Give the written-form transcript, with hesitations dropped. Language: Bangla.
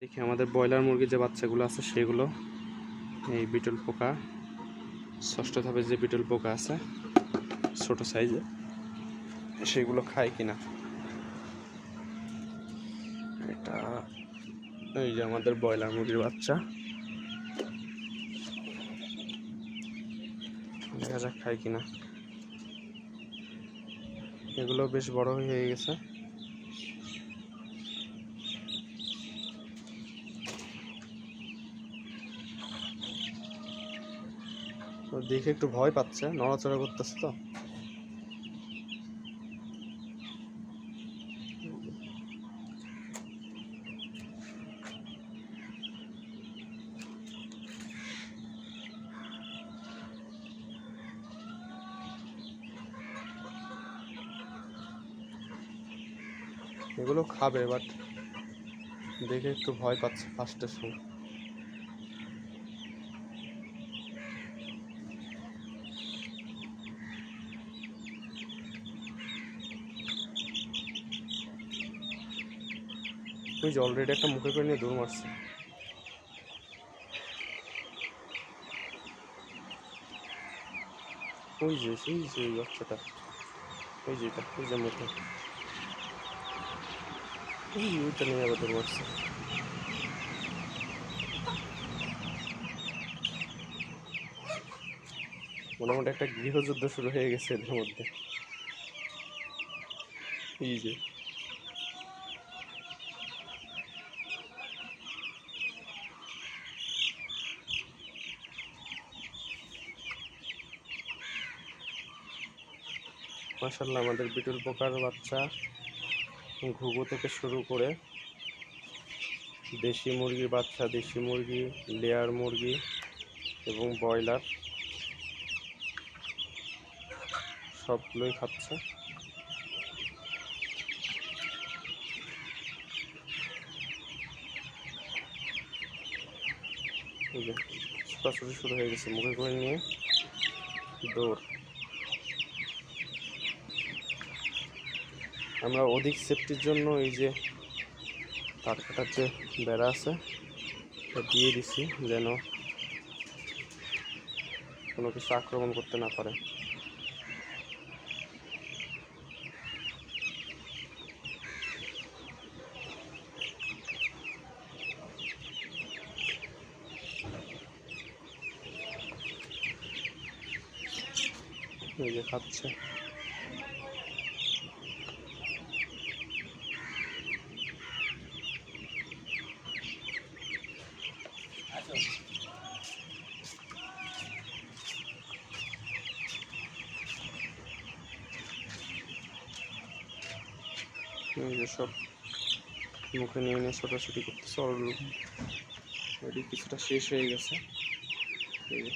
দেখি আমাদের ব্রয়লার মুরগির যে বাচ্চাগুলো আছে সেগুলো এই বিটল পোকা ষষ্ঠ ধাপে যে বিটল পোকা আছে ছোট সাইজে সেগুলো খায় কিনা। এটা এই যে আমাদের ব্রয়লার মুরগির বাচ্চা, দেখা যাক খায় কিনা। এগুলো বেশ বড় হয়ে গেছে। দেখে একটু ভয় পাচ্ছে, নড়াচড়া করতেছে তো। এগুলো খাবে, বাট দেখে একটু ভয় পাচ্ছে ফার্স্টের সময়। ওই যে অলরেডি একটা মুখে করে নিয়ে দৌড় মারছে। ওই যে ওই বাচ্চাটা, ওই যে এটা, ওই যে মুখে, ওইটা নিয়ে আবার দৌড় মারছে। মোটামুটি একটা গৃহযুদ্ধ শুরু হয়ে গেছে এদের মধ্যে। এই যে মাশাআল্লাহ, আমাদের বিটল পোকার বাচ্চা ঘুঘু থেকে শুরু করে দেশি মুরগির বাচ্চা, দেশি মুরগি, লেয়ার মুরগি এবং ব্রয়লার সবগুলোই খাচ্ছে। এই যে ছোটাছুটি শুরু হয়ে গেছে, মুখে করে নিয়ে দৌড়। আমরা অধিক সেফটির জন্য এই যে তার কাটার যে বেড়া আছে দিয়ে দিছি, যেন কোনো কিছু আক্রমণ করতে না পারে। এই যে খাচ্ছে। এই যে সব মুখে নিয়ে নিয়ে ছোটাছুটি করতেছে। অলরেডি কিছুটা শেষ হয়ে গেছে। এই যে